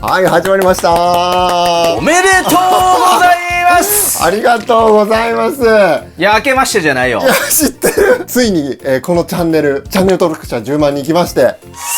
はい、始まりました。おめでとうございますありがとうございます。いや、明けましてじゃないよ。いや、知ってる。ついに、このチャンネル登録者10万人来まして。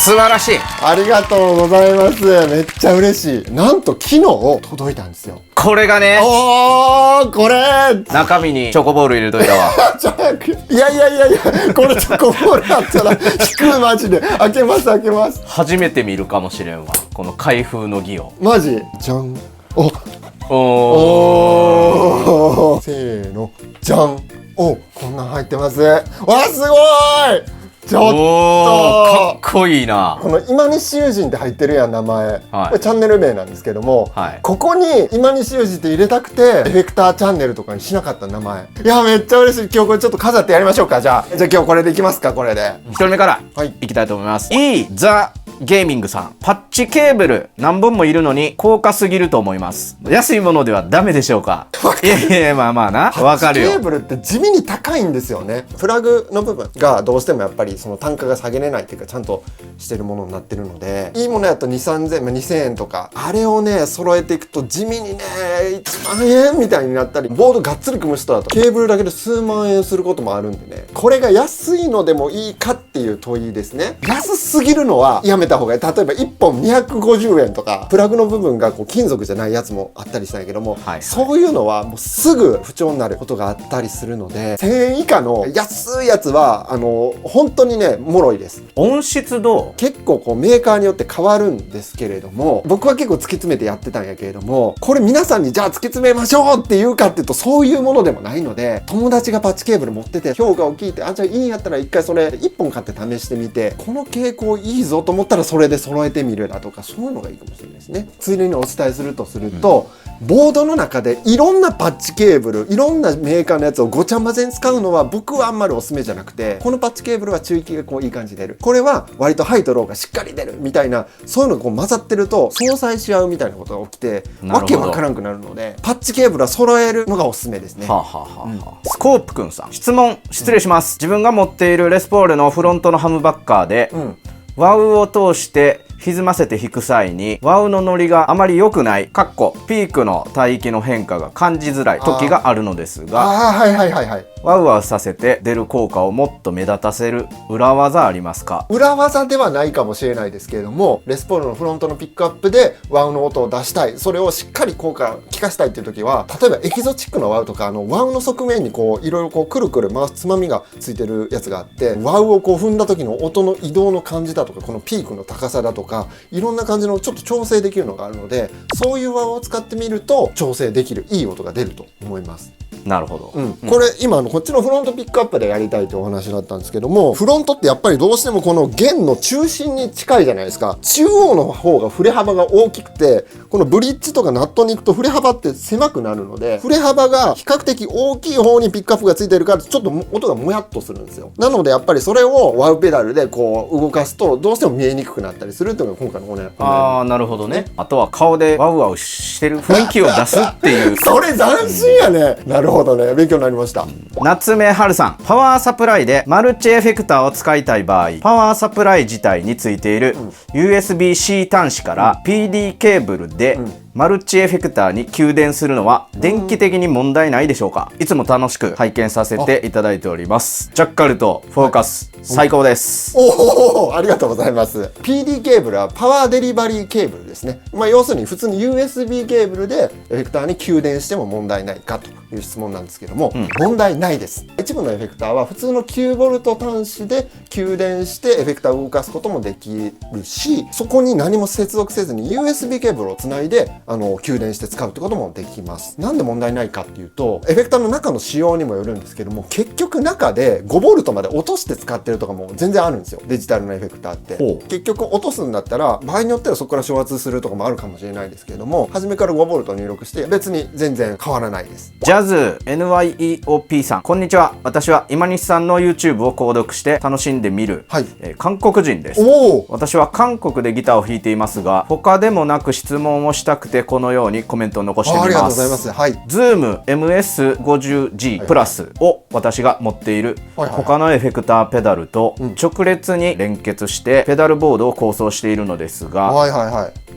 素晴らしい。ありがとうございます。めっちゃ嬉しい。なんと昨日届いたんですよ。これがね。おー、これ中身にチョコボール入れといたわ。いや、これチョコボールあったら、引くマジで。開けます。初めて見るかもしれんわ。この開封の儀を。マジじゃん。おー。せーの。じゃん。お、こんなん入ってます。わ、すごいちょっとかっこいいな。この今西友人って入ってるやん、名前、はい、これチャンネル名なんですけども、はい、ここに今西友人って入れたくてエフェクターチャンネルとかにしなかった名前。いや、めっちゃ嬉しい。今日これちょっと飾ってやりましょうか。じゃあ今日これでいきますか。これで1人目からいきたいと思います。ザ・ゲーミングさん、パッチケーブル何本もいるのに高価すぎると思います。安いものではダメでしょうか。いやまあな、わかるよ。パッチケーブルって地味に高いんですよね。プラグの部分がどうしてもやっぱりその単価が下げれないっていうか、ちゃんとしてるものになってるので、いいものやと2000円とか、あれをね揃えていくと地味にね1万円みたいになったり、ボードがっつり組む人だとケーブルだけで数万円することもあるんでね、これが安いのでもいいかっていう問いですね。安すぎるのはやめた方がいい。例えば1本250円とか、プラグの部分がこう金属じゃないやつもあったりしたんやけども、そういうのはもうすぐ不調になることがあったりするので、1000円以下の安いやつは本当にね脆いです。音質どう？結構こうメーカーによって変わるんですけれども、僕は結構突き詰めてやってたんやけれども、これ皆さんにじゃあ突き詰めましょうっていうかっていうとそういうものでもないので、友達がパッチケーブル持ってて評価を聞いて、あ、じゃあいいんやったら一回それ1本買って試してみて、この傾向いいぞと思ったらそれで揃えてみるだとか、そういうのがいいかもしれないですね。ついでにお伝えすると、ボードの中でいろんなパッチケーブル、いろんなメーカーのやつをごちゃ混ぜに使うのは僕はあんまりおすすめじゃなくて、このパッチケーブルは中域がこういい感じで出る、これは割とハイとローがしっかり出るみたいな、そういうのがこう混ざってると相殺し合うみたいなことが起きてわけわからんくなるので、パッチケーブルは揃えるのがおすすめですね。スコープくんさん、質問失礼します。自分が持っているレスポールのフロントのハムバッカーで、ワウを通して歪ませて弾く際にワウのノリがあまり良くない、ピークの帯域の変化が感じづらい時があるのですが、ワウワウさせて出る効果をもっと目立たせる裏技ありますか？裏技ではないかもしれないですけれども、レスポールのフロントのピックアップでワウの音を出したい、それをしっかり効果効かしたいっていう時は、例えばエキゾチックのワウとか、ワウの側面にこういろいろこうくるくる回すつまみがついてるやつがあって、ワウをこう踏んだ時の音の移動の感じだとか、このピークの高さだとか、いろんな感じのちょっと調整できるのがあるので、そういうワウを使ってみると調整できるいい音が出ると思います。なるほど、これ今こっちのフロントピックアップでやりたいというお話だったんですけども、フロントってやっぱりどうしてもこの弦の中心に近いじゃないですか。中央の方が振れ幅が大きくて、このブリッジとかナットに行くと振れ幅って狭くなるので、振れ幅が比較的大きい方にピックアップがついてるから、ちょっと音がもやっとするんですよ。なのでやっぱりそれをワウペダルでこう動かすとどうしても見えにくくなったりするっていうのが今回のお悩み。なるほどね。あとは顔でワウワウしてる雰囲気を出すっていうそれ斬新やね。なるほどね、勉強になりました。夏目春さん、パワーサプライでマルチエフェクターを使いたい場合、パワーサプライ自体についている USB-C 端子から PD ケーブルでマルチエフェクターに給電するのは電気的に問題ないでしょうか？いつも楽しく拝見させていただいております。ジャッカルとフォーカス、最高です。ありがとうございます。 PD ケーブルはパワーデリバリーケーブルですね。要するに普通に USB ケーブルでエフェクターに給電しても問題ないかという質問なんですけども、問題ないです。一部のエフェクターは普通の 9V 端子で給電してエフェクターを動かすこともできるし、そこに何も接続せずに USB ケーブルをつないで給電して使うってこともできます。なんで問題ないかっていうと、エフェクターの中の仕様にもよるんですけども、結局中で 5V まで落として使ってるとかも全然あるんですよ、デジタルのエフェクターって。結局落とすんだったら場合によってはそこから昇圧するとかもあるかもしれないですけれども、初めから 5V 入力して別に全然変わらないです。ジャズ NYEOP さん、こんにちは。私は今西さんの YouTube を購読して楽しんで見る、韓国人です。私は韓国でギターを弾いていますが、他でもなく質問をしたくてこのようにコメントを残してみます。ありがとうございます。Zoom MS50G プラスを私が持っている他のエフェクターペダルと直列に連結してペダルボードを構想しているのですが、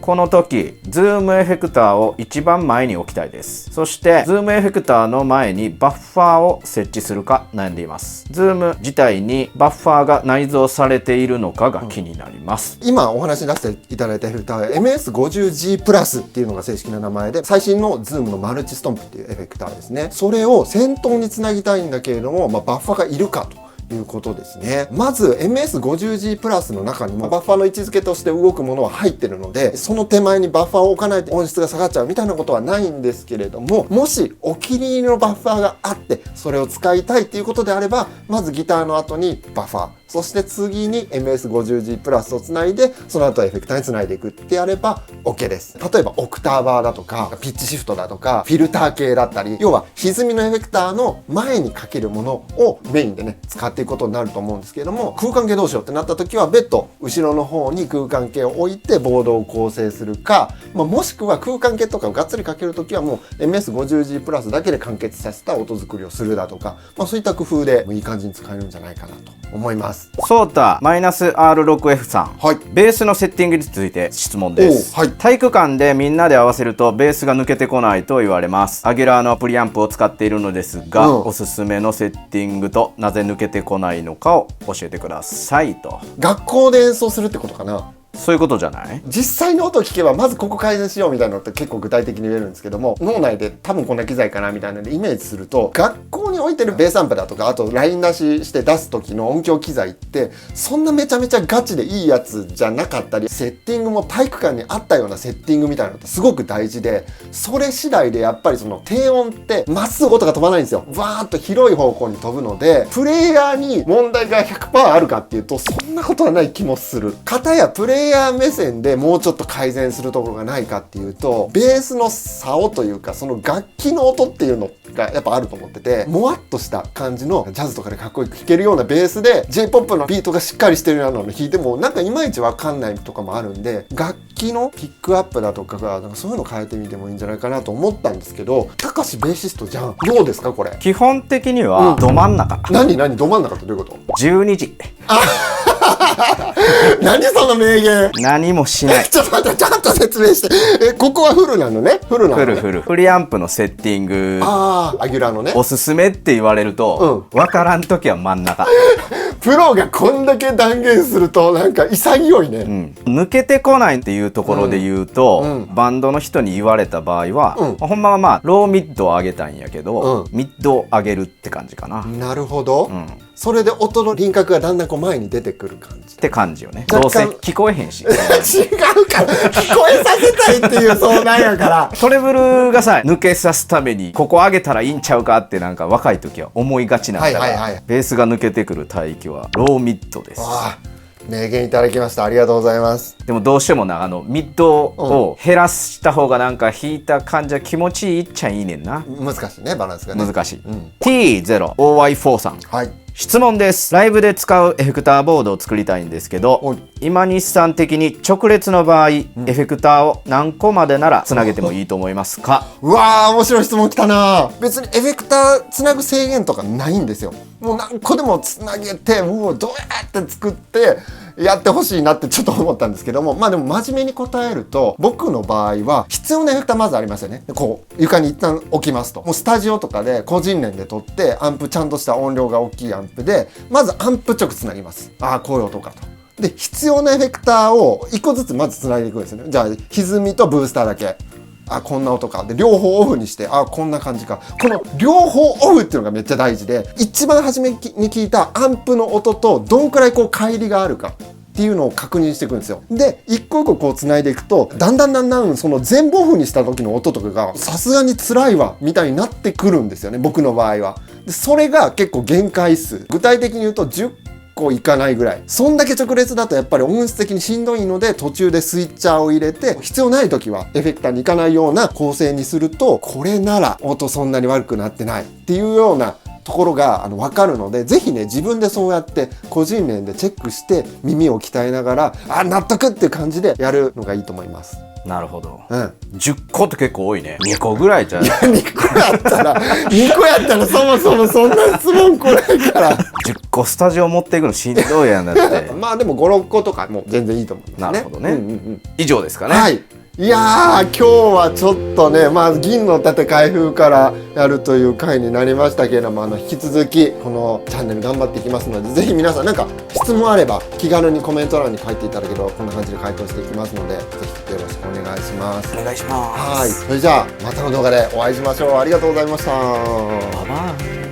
この時ズームエフェクターを一番前に置きたいです。そしてズームエフェクターの前にバッファーを設置するか悩んでいます。ズーム自体にバッファーが内蔵されているのかが気になります。今お話し出していただいたエフェクターは MS50G プラスっていうのが正式な名前で、最新のズームのマルチストンプっていうエフェクターですね。それを先頭につなぎたいんだけれども、バッファーがいるかということですね。まず MS50G プラスの中にもバッファーの位置づけとして動くものは入ってるので、その手前にバッファーを置かないと音質が下がっちゃうみたいなことはないんですけれども、もしお気に入りのバッファーがあってそれを使いたいっていうことであれば、まずギターの後にバッファー、そして次に MS50G プラスをつないで、その後はエフェクターにつないでいくってやれば OK です。例えばオクターバーだとかピッチシフトだとかフィルター系だったり、要は歪みのエフェクターの前にかけるものをメインでね使っていくことになると思うんですけれども、空間系どうしようってなった時は別途後ろの方に空間系を置いてボードを構成するか、もしくは空間系とかをがっつりかける時はもう MS50G プラスだけで完結させた音作りをするだとか、そういった工夫でいい感じに使えるんじゃないかなと思います。ソータ-R6F さん、はい、ベースのセッティングについて質問です、はい、体育館でみんなで合わせるとベースが抜けてこないと言われます。アギュラーのプリアンプを使っているのですが、おすすめのセッティングとなぜ抜けてこないのかを教えてくださいと。学校で演奏するってことかな。そういうことじゃない？実際の音を聞けばまずここ改善しようみたいなのって結構具体的に言えるんですけども、脳内で多分こんな機材かなみたいなのでイメージすると、学校に置いてるベースアンプだとか、あとライン出しして出す時の音響機材ってそんなめちゃめちゃガチでいいやつじゃなかったり、セッティングも体育館にあったようなセッティングみたいなのってすごく大事で、それ次第でやっぱりその低音ってまっすぐ音が飛ばないんですよ。わーっと広い方向に飛ぶので、プレイヤーに問題が 100% あるかっていうとそんなことはない気もする。片やプレイヤー目線でもうちょっと改善するところがないかっていうと、ベースの竿というかその楽器の音っていうのがやっぱあると思ってて、もわっとした感じのジャズとかでかっこよく弾けるようなベースで J-POP のビートがしっかりしてるようなの弾いてもなんかいまいちわかんないとかもあるんで、楽器のピックアップだとかがなんかそういうの変えてみてもいいんじゃないかなと思ったんですけど、たかしベーシストじゃん、どうですかこれ。基本的にはど真ん中、何ど真ん中ってどういうこと？ 12時何その名言。何もしない。ちょっと待って、ちゃんと説明して。ここはフルなのね。フルなのね。フルプリアンプのセッティング、アギュラーのね。おすすめって言われると、わからん時は真ん中。プロがこんだけ断言するとなんか潔いね。抜けてこないっていうところで言うと、バンドの人に言われた場合は、ほんまはローミッドを上げたんやけど、ミッドを上げるって感じかな。なるほど。それで音の輪郭がだんだんこう前に出てくる感じって感じよね。どうせ聞こえへんし。違うから聞こえさせたいっていう相談やから。トレブルがさ、抜けさすためにここ上げたらいいんちゃうかってなんか若い時は思いがちなんだから、ベースが抜けてくる帯域はローミッドです。名言いただきました。ありがとうございます。でもどうしてもな、ミッドを減らした方がなんか弾いた感じは気持ちいいっちゃいいねんな。難しいね、バランスがね。難しい。T0OY4 さん。はい。質問です。ライブで使うエフェクターボードを作りたいんですけど、今西さん的に直列の場合、エフェクターを何個までならつなげてもいいと思いますか？うわー、面白い質問きたな。別にエフェクターつなぐ制限とかないんですよ。もう何個でもつなげて、もうどうやって作ってやってほしいなってちょっと思ったんですけども、でも真面目に答えると、僕の場合は必要なエフェクターまずありますよね。こう床に一旦置きますと、もうスタジオとかで個人連で撮ってアンプちゃんとした音量が大きいアンプでまずアンプ直つなぎます。こういう音かと。で必要なエフェクターを1個ずつまずつないでいくんですよね。じゃあ歪みとブースターだけ、こんな音か。で両方オフにして、こんな感じか。この両方オフっていうのがめっちゃ大事で、一番初めに聞いたアンプの音とどんくらいこう乖離があるかっていうのを確認していくんですよ。で一個一個こう繋いでいくと、だんだんその全部オフにした時の音とかがさすがに辛いわみたいになってくるんですよね、僕の場合は。でそれが結構限界数、具体的に言うと10個いかないぐらい。そんだけ直列だとやっぱり音質的にしんどいので、途中でスイッチャーを入れて、必要ない時はエフェクターに行かないような構成にすると、これなら音そんなに悪くなってないっていうようなところが分かるので、ぜひね自分でそうやって個人面でチェックして耳を鍛えながら、納得っていう感じでやるのがいいと思います。なるほど。10個って結構多いね。2個ぐらいじゃん。2個やったらそもそもそんな質問来ないから。10個個スタジオ持っていくのしんどいやんだってまあでも56個とかも全然いいと思いますね。なるほどね、うんうんうん、以上ですかね。はい、いやー今日はちょっとね、まあ、銀の盾開封からやるという回になりましたけれども、引き続きこのチャンネル頑張っていきますので、ぜひ皆さんなんか質問あれば気軽にコメント欄に書いていただければこんな感じで回答していきますので、ぜひよろしくお願いします。お願いします。はい、それじゃあまたの動画でお会いしましょう。ありがとうございました。バイバイ。